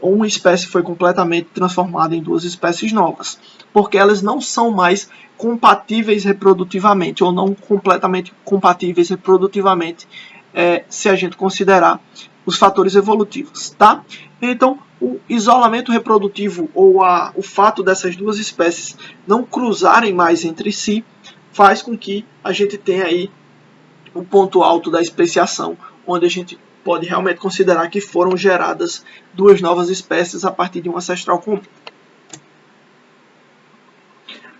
ou uma espécie foi completamente transformada em duas espécies novas, porque elas não são mais compatíveis reprodutivamente, ou não completamente compatíveis reprodutivamente, se a gente considerar os fatores evolutivos, tá? Então, o isolamento reprodutivo, ou o fato dessas duas espécies não cruzarem mais entre si, faz com que a gente tenha aí o ponto alto da especiação, onde a gente pode realmente considerar que foram geradas duas novas espécies a partir de um ancestral comum.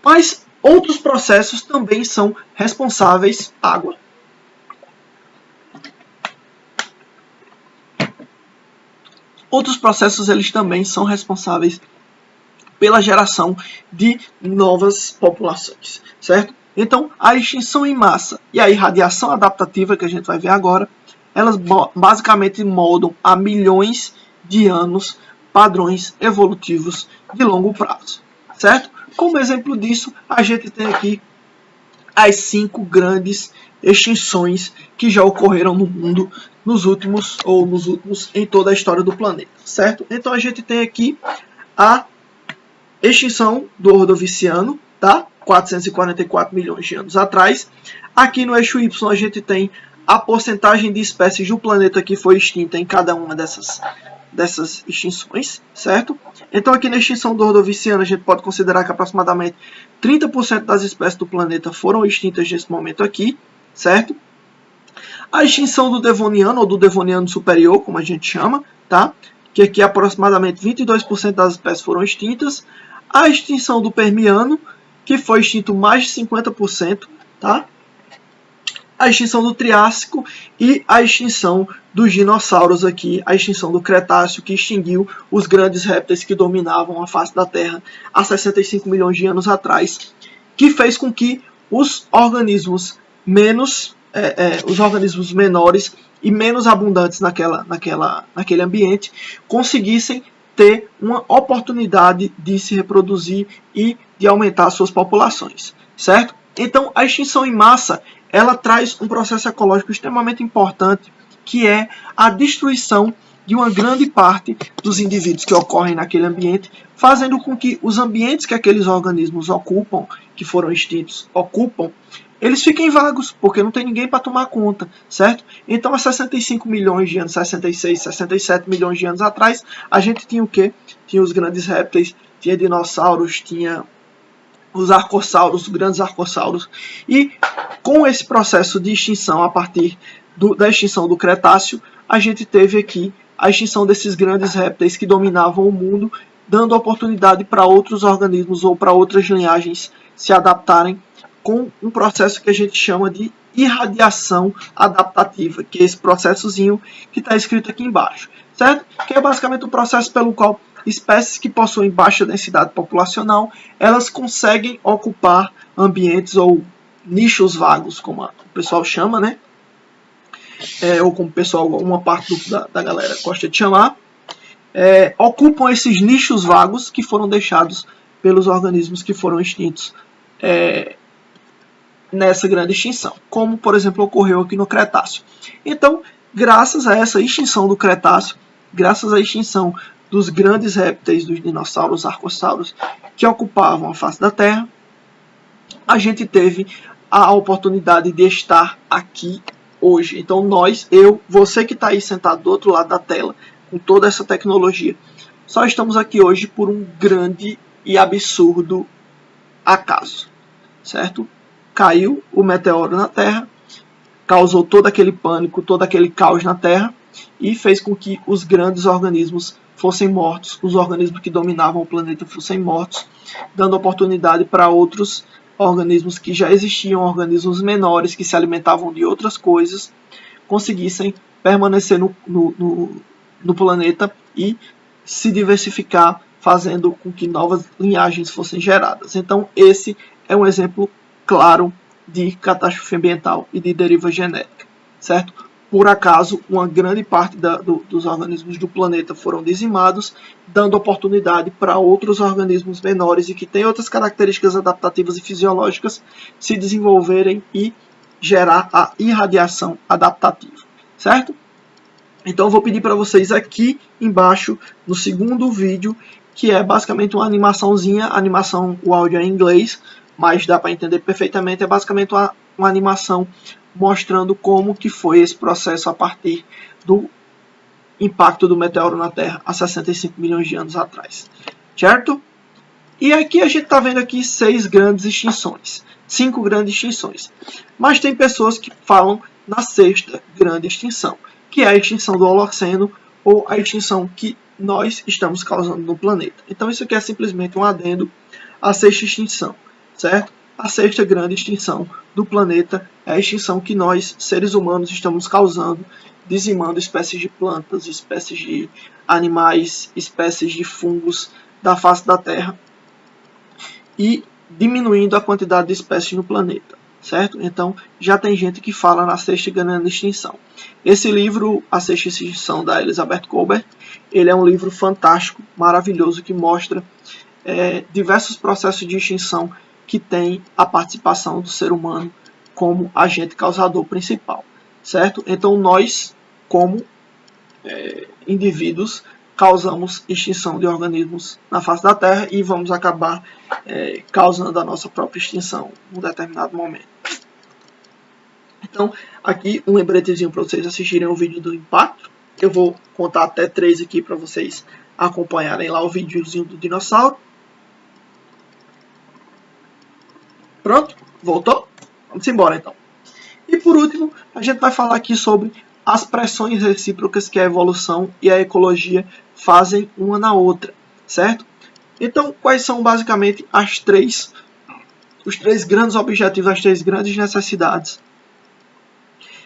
Mas outros processos também são responsáveis. Água. Outros processos eles também são responsáveis pela geração de novas populações, certo? Então, a extinção em massa e a irradiação adaptativa, que a gente vai ver agora, elas basicamente moldam há milhões de anos padrões evolutivos de longo prazo, certo? Como exemplo disso, a gente tem aqui as 5 grandes extinções que já ocorreram no mundo nos últimos em toda a história do planeta, certo? Então a gente tem aqui a extinção do Ordoviciano, tá? 444 milhões de anos atrás. Aqui no eixo Y a gente tem a porcentagem de espécies do planeta que foi extinta em cada uma dessas extinções, certo? Então aqui na extinção do Ordoviciano a gente pode considerar que aproximadamente 30% das espécies do planeta foram extintas nesse momento aqui, certo? A extinção do Devoniano, ou do Devoniano superior, como a gente chama, tá? Que aqui aproximadamente 22% das espécies foram extintas. A extinção do Permiano, que foi extinto mais de 50%, tá? A extinção do Triássico e a extinção dos dinossauros aqui, a extinção do Cretáceo, que extinguiu os grandes répteis que dominavam a face da Terra há 65 milhões de anos atrás, que fez com que os organismos os organismos menores e menos abundantes naquele ambiente conseguissem ter uma oportunidade de se reproduzir e de aumentar suas populações, certo? Então, a extinção em massa, ela traz um processo ecológico extremamente importante, que é a destruição de uma grande parte dos indivíduos que ocorrem naquele ambiente, fazendo com que os ambientes que aqueles organismos ocupam, que foram extintos, eles fiquem vagos, porque não tem ninguém para tomar conta, certo? Então, há 65 milhões de anos, 66, 67 milhões de anos atrás, a gente tinha o quê? Tinha os grandes répteis, tinha dinossauros, tinha os arcossauros, os grandes arcossauros. E com esse processo de extinção, a partir da extinção do Cretáceo, a gente teve aqui a extinção desses grandes répteis que dominavam o mundo, dando oportunidade para outros organismos ou para outras linhagens se adaptarem, com um processo que a gente chama de irradiação adaptativa, que é esse processozinho que está escrito aqui embaixo, certo? Que é basicamente o processo pelo qual espécies que possuem baixa densidade populacional, elas conseguem ocupar ambientes ou nichos vagos, como o pessoal chama, né? Ou como o pessoal, uma parte da galera gosta de chamar, ocupam esses nichos vagos que foram deixados pelos organismos que foram extintos nessa grande extinção, como por exemplo ocorreu aqui no Cretáceo. Então, graças a essa extinção do Cretáceo, graças à extinção dos grandes répteis, dos dinossauros, arcossauros, que ocupavam a face da Terra, a gente teve a oportunidade de estar aqui hoje. Então você que está aí sentado do outro lado da tela, com toda essa tecnologia, só estamos aqui hoje por um grande e absurdo acaso, certo? Caiu o meteoro na Terra, causou todo aquele pânico, todo aquele caos na Terra e fez com que os grandes organismos fossem mortos, os organismos que dominavam o planeta fossem mortos, dando oportunidade para outros organismos que já existiam, organismos menores que se alimentavam de outras coisas, conseguissem permanecer no planeta e se diversificar, fazendo com que novas linhagens fossem geradas. Então, esse é um exemplo claro de catástrofe ambiental e de deriva genética, certo? Por acaso, uma grande parte dos organismos do planeta foram dizimados, dando oportunidade para outros organismos menores e que têm outras características adaptativas e fisiológicas se desenvolverem e gerar a irradiação adaptativa, certo? Então eu vou pedir para vocês aqui embaixo, no segundo vídeo, que é basicamente uma animaçãozinha, o áudio é em inglês, mas dá para entender perfeitamente, é basicamente uma animação mostrando como que foi esse processo a partir do impacto do meteoro na Terra há 65 milhões de anos atrás, certo? E aqui a gente está vendo aqui 6 grandes extinções, 5 grandes extinções, mas tem pessoas que falam na 6ª grande extinção, que é a extinção do Holoceno ou a extinção que nós estamos causando no planeta. Então isso aqui é simplesmente um adendo à 6ª extinção, certo? A 6ª grande extinção do planeta é a extinção que nós, seres humanos, estamos causando, dizimando espécies de plantas, espécies de animais, espécies de fungos da face da Terra e diminuindo a quantidade de espécies no planeta, certo? Então, já tem gente que fala na 6ª grande extinção. Esse livro, A 6ª Extinção, da Elizabeth Kolbert, ele é um livro fantástico, maravilhoso, que mostra diversos processos de extinção que tem a participação do ser humano como agente causador principal, certo? Então nós, como indivíduos, causamos extinção de organismos na face da Terra e vamos acabar causando a nossa própria extinção em um determinado momento. Então, aqui um lembretezinho para vocês assistirem o vídeo do impacto. Eu vou contar até 3 aqui para vocês acompanharem lá o videozinho do dinossauro. Pronto? Voltou? Vamos embora então. E por último, a gente vai falar aqui sobre as pressões recíprocas que a evolução e a ecologia fazem uma na outra, certo? Então, quais são basicamente os 3 grandes objetivos, as 3 grandes necessidades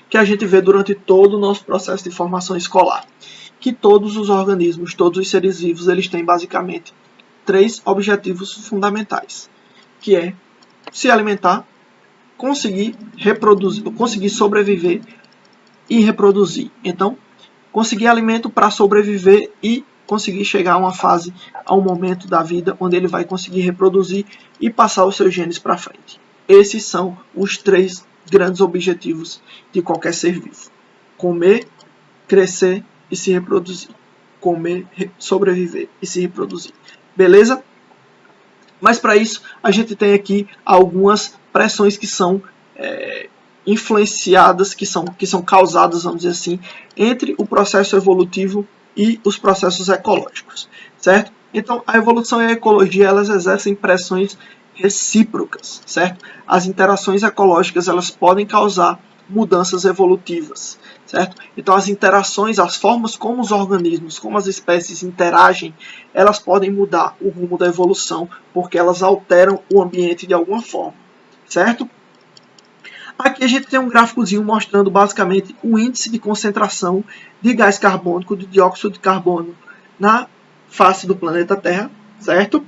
que a gente vê durante todo o nosso processo de formação escolar? Que todos os organismos, todos os seres vivos, eles têm basicamente 3 objetivos fundamentais, que é se alimentar, conseguir reproduzir, conseguir sobreviver e reproduzir. Então, conseguir alimento para sobreviver e conseguir chegar a uma fase, a um momento da vida onde ele vai conseguir reproduzir e passar os seus genes para frente. Esses são os 3 grandes objetivos de qualquer ser vivo: comer, crescer e se reproduzir. Comer, sobreviver e se reproduzir. Beleza? Mas para isso a gente tem aqui algumas pressões que são influenciadas, que são causadas, vamos dizer assim, entre o processo evolutivo e os processos ecológicos, certo? Então a evolução e a ecologia, elas exercem pressões recíprocas, certo? As interações ecológicas, elas podem causar mudanças evolutivas, certo? Então as interações, as formas como os organismos, como as espécies interagem, elas podem mudar o rumo da evolução, porque elas alteram o ambiente de alguma forma, certo? Aqui a gente tem um gráficozinho mostrando basicamente o índice de concentração de gás carbônico, de dióxido de carbono na face do planeta Terra, certo?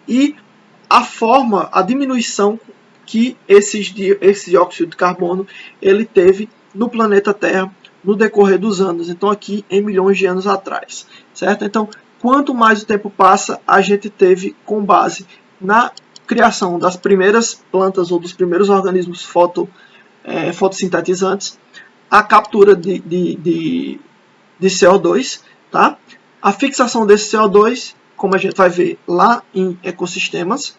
E a diminuição que esse dióxido de carbono ele teve no planeta Terra no decorrer dos anos. Então aqui em milhões de anos atrás, certo? Então quanto mais o tempo passa, a gente teve, com base na criação das primeiras plantas ou dos primeiros organismos fotossintetizantes, a captura de CO2, tá? A fixação desse CO2, como a gente vai ver lá em ecossistemas,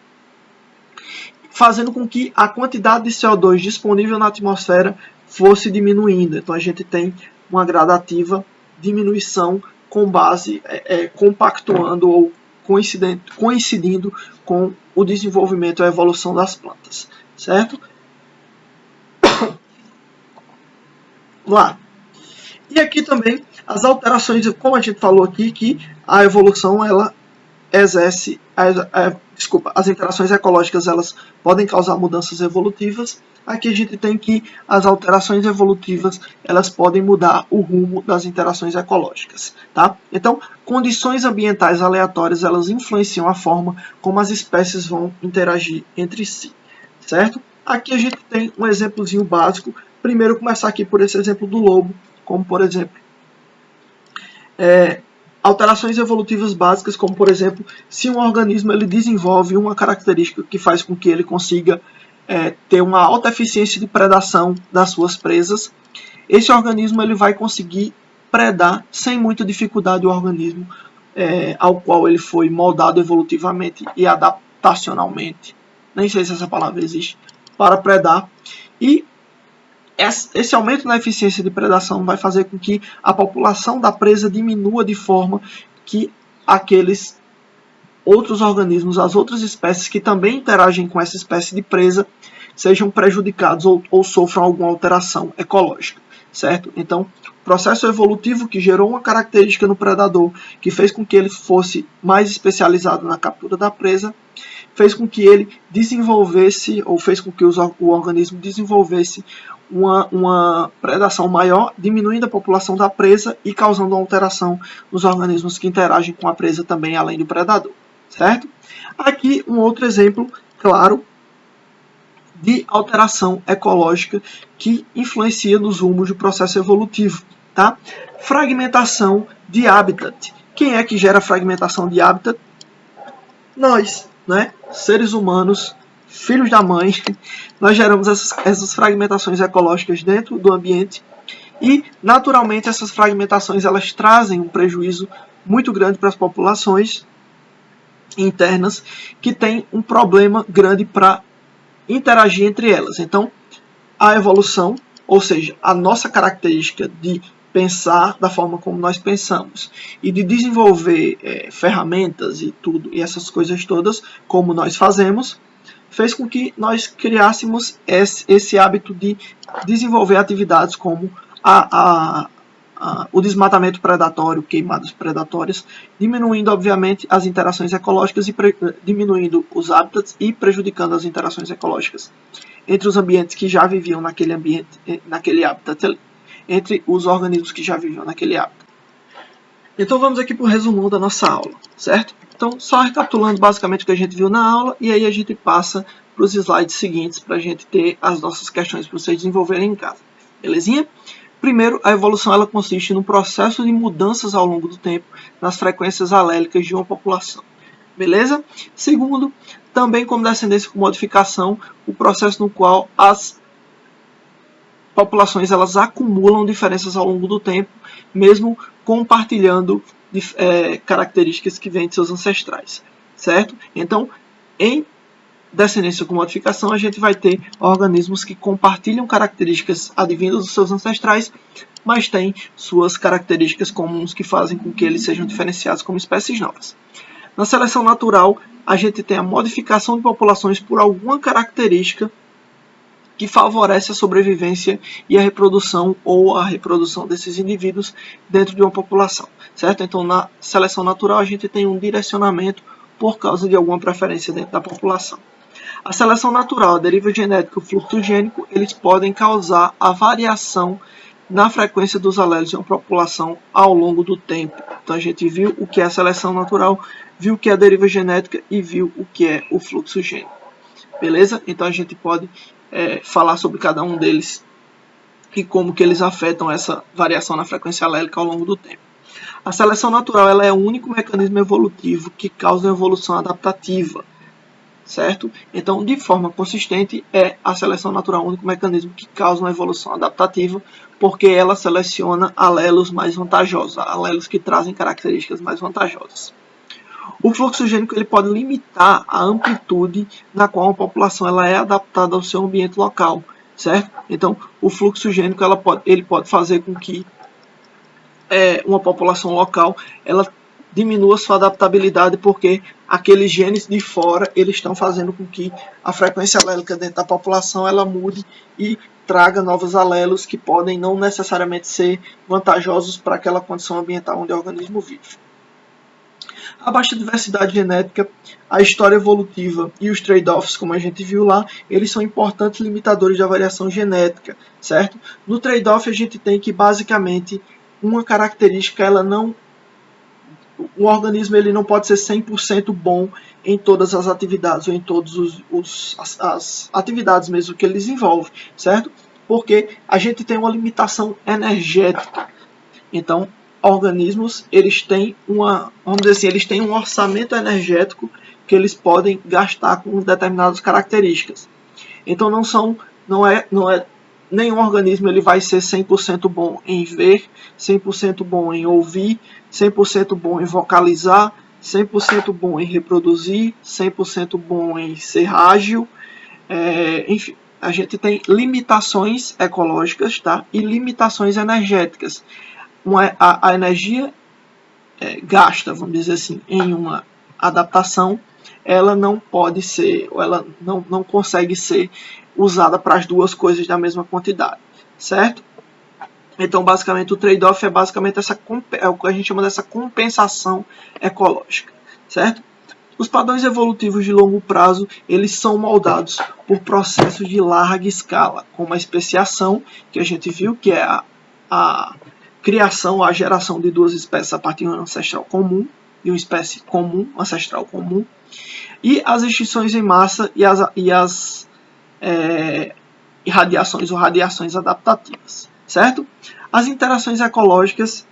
fazendo com que a quantidade de CO2 disponível na atmosfera fosse diminuindo. Então a gente tem uma gradativa diminuição com base, compactuando ou coincidindo com o desenvolvimento e a evolução das plantas, certo? Lá. E aqui também as alterações, como a gente falou aqui, que a evolução ela exerce, as interações ecológicas elas podem causar mudanças evolutivas. Aqui a gente tem que as alterações evolutivas elas podem mudar o rumo das interações ecológicas, tá? Então, condições ambientais aleatórias elas influenciam a forma como as espécies vão interagir entre si, certo? Aqui a gente tem um exemplozinho básico. Primeiro começar aqui por esse exemplo do lobo, como por exemplo alterações evolutivas básicas, como por exemplo, se um organismo ele desenvolve uma característica que faz com que ele consiga ter uma alta eficiência de predação das suas presas, esse organismo ele vai conseguir predar sem muita dificuldade o organismo ao qual ele foi moldado evolutivamente e adaptacionalmente, nem sei se essa palavra existe, para predar. E esse aumento na eficiência de predação vai fazer com que a população da presa diminua de forma que aqueles outros organismos, as outras espécies que também interagem com essa espécie de presa, sejam prejudicados ou sofram alguma alteração ecológica, certo? Então, o processo evolutivo que gerou uma característica no predador, que fez com que ele fosse mais especializado na captura da presa, fez com que ele desenvolvesse, ou fez com que o organismo desenvolvesse uma predação maior, diminuindo a população da presa e causando alteração nos organismos que interagem com a presa também, além do predador, certo? Aqui um outro exemplo, claro, de alteração ecológica que influencia nos rumos do processo evolutivo, tá? Fragmentação de habitat. Quem é que gera fragmentação de habitat? Nós, né? Seres humanos, filhos da mãe, nós geramos essas fragmentações ecológicas dentro do ambiente e, naturalmente, essas fragmentações elas trazem um prejuízo muito grande para as populações internas que têm um problema grande para interagir entre elas. Então, a evolução, ou seja, a nossa característica de pensar da forma como nós pensamos e de desenvolver ferramentas e tudo, e essas coisas todas, como nós fazemos, fez com que nós criássemos esse hábito de desenvolver atividades como o desmatamento predatório, queimadas predatórias, diminuindo, obviamente, as interações ecológicas e diminuindo os hábitats e prejudicando as interações ecológicas entre os ambientes que já viviam naquele habitat, entre os organismos que já viviam naquele habitat. Então vamos aqui para o resumão da nossa aula, certo? Então, só recapitulando basicamente o que a gente viu na aula, e aí a gente passa para os slides seguintes para a gente ter as nossas questões para vocês desenvolverem em casa. Belezinha? Primeiro, a evolução ela consiste no processo de mudanças ao longo do tempo nas frequências alélicas de uma população. Beleza? Segundo, também como descendência com modificação, o processo no qual as populações elas acumulam diferenças ao longo do tempo, mesmo compartilhando características que vêm de seus ancestrais, certo? Então, em descendência com modificação, a gente vai ter organismos que compartilham características advindas dos seus ancestrais, mas têm suas características comuns que fazem com que eles sejam diferenciados como espécies novas. Na seleção natural, a gente tem a modificação de populações por alguma característica que favorece a sobrevivência e a reprodução ou a reprodução desses indivíduos dentro de uma população, certo? Então, na seleção natural, a gente tem um direcionamento por causa de alguma preferência dentro da população. A seleção natural, a deriva genética e o fluxo gênico, eles podem causar a variação na frequência dos alelos de uma população ao longo do tempo. Então, a gente viu o que é a seleção natural, viu o que é a deriva genética e viu o que é o fluxo gênico. Beleza? Então, a gente pode falar sobre cada um deles e como que eles afetam essa variação na frequência alélica ao longo do tempo. A seleção natural ela é o único mecanismo evolutivo que causa uma evolução adaptativa, certo? Então, de forma consistente, a seleção natural o único mecanismo que causa uma evolução adaptativa, porque ela seleciona alelos mais vantajosos, alelos que trazem características mais vantajosas. O fluxo gênico ele pode limitar a amplitude na qual a população ela é adaptada ao seu ambiente local, certo? Então, o fluxo gênico ele pode fazer com que uma população local ela diminua sua adaptabilidade, porque aqueles genes de fora eles estão fazendo com que a frequência alélica dentro da população ela mude e traga novos alelos que podem não necessariamente ser vantajosos para aquela condição ambiental onde o organismo vive. A baixa diversidade genética, a história evolutiva e os trade-offs, como a gente viu lá, eles são importantes limitadores da variação genética, certo? No trade-off a gente tem que basicamente uma característica, o organismo ele não pode ser 100% bom em todas as atividades ou em todas as atividades mesmo que ele desenvolve, certo? Porque a gente tem uma limitação energética. Então, organismos eles têm vamos dizer assim, eles têm um orçamento energético que eles podem gastar com determinadas características. Então não é nenhum organismo ele vai ser 100% bom em ver, 100% bom em ouvir, 100% bom em vocalizar, 100% bom em reproduzir, 100% bom em ser ágil, enfim. A gente tem limitações ecológicas, tá? E limitações energéticas. A energia gasta, vamos dizer assim, em uma adaptação, ela não pode ser, ou ela não consegue ser usada para as duas coisas da mesma quantidade, certo? Então, basicamente, o trade-off é basicamente o que a gente chama dessa compensação ecológica, certo? Os padrões evolutivos de longo prazo, eles são moldados por processos de larga escala, como a especiação, que a gente viu, que é a criação, a geração de duas espécies a partir de um ancestral comum, de uma espécie comum, ancestral comum, e as extinções em massa e as irradiações ou radiações adaptativas, certo? As interações ecológicas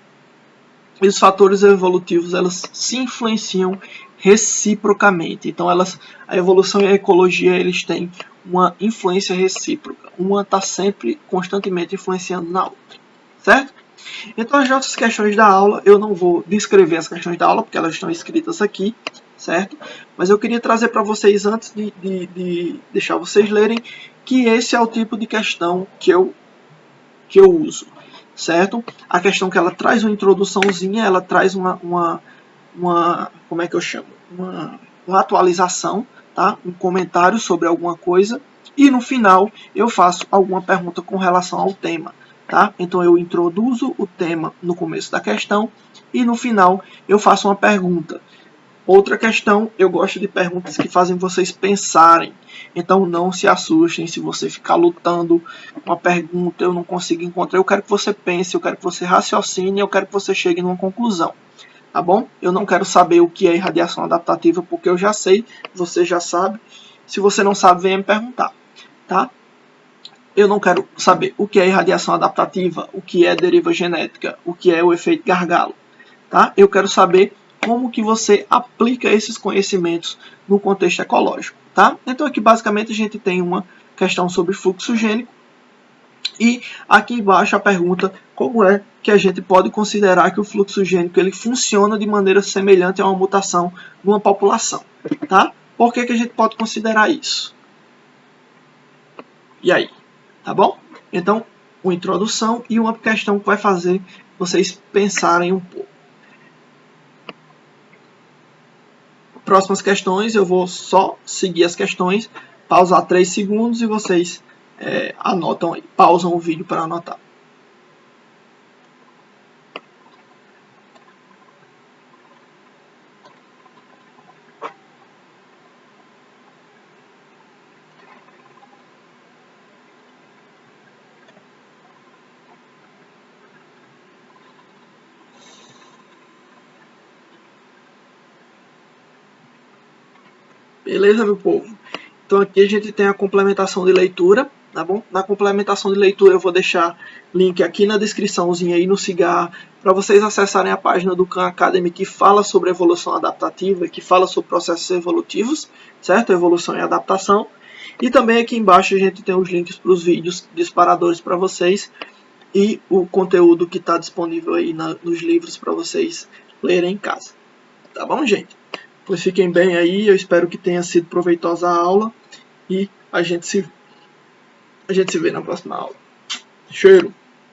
e os fatores evolutivos, elas se influenciam reciprocamente. Então, a evolução e a ecologia, eles têm uma influência recíproca. Uma está sempre, constantemente influenciando na outra, certo? Então, as nossas questões da aula, eu não vou descrever as questões da aula, porque elas estão escritas aqui, certo? Mas eu queria trazer para vocês, antes de deixar vocês lerem, que esse é o tipo de questão que eu uso, certo? A questão que ela traz uma introduçãozinha, ela traz uma como é que eu chamo? Uma atualização, tá? Um comentário sobre alguma coisa, e no final eu faço alguma pergunta com relação ao tema, tá? Então eu introduzo o tema no começo da questão e no final eu faço uma pergunta. Outra questão, eu gosto de perguntas que fazem vocês pensarem. Então não se assustem se você ficar lutando uma pergunta, eu não consigo encontrar. Eu quero que você pense, eu quero que você raciocine, eu quero que você chegue numa conclusão. Tá bom? Eu não quero saber o que é irradiação adaptativa, porque eu já sei, você já sabe. Se você não sabe, venha me perguntar, tá? Eu não quero saber o que é irradiação adaptativa, o que é deriva genética, o que é o efeito gargalo, tá? Eu quero saber como que você aplica esses conhecimentos no contexto ecológico, tá? Então aqui basicamente a gente tem uma questão sobre fluxo gênico e aqui embaixo a pergunta como é que a gente pode considerar que o fluxo gênico ele funciona de maneira semelhante a uma mutação numa população, tá? Por que a gente pode considerar isso? E aí, tá bom? Então, uma introdução e uma questão que vai fazer vocês pensarem um pouco. Próximas questões, eu vou só seguir as questões, pausar 3 segundos e vocês anotam aí, pausam o vídeo para anotar. Beleza, meu povo? Então aqui a gente tem a complementação de leitura, tá bom? Na complementação de leitura eu vou deixar link aqui na descriçãozinha aí no cigarro para vocês acessarem a página do Khan Academy que fala sobre evolução adaptativa, que fala sobre processos evolutivos, certo? Evolução e adaptação. E também aqui embaixo a gente tem os links para os vídeos disparadores para vocês e o conteúdo que está disponível aí nos livros para vocês lerem em casa. Tá bom, gente? Pois fiquem bem aí, eu espero que tenha sido proveitosa a aula e a gente se vê na próxima aula. Cheiro!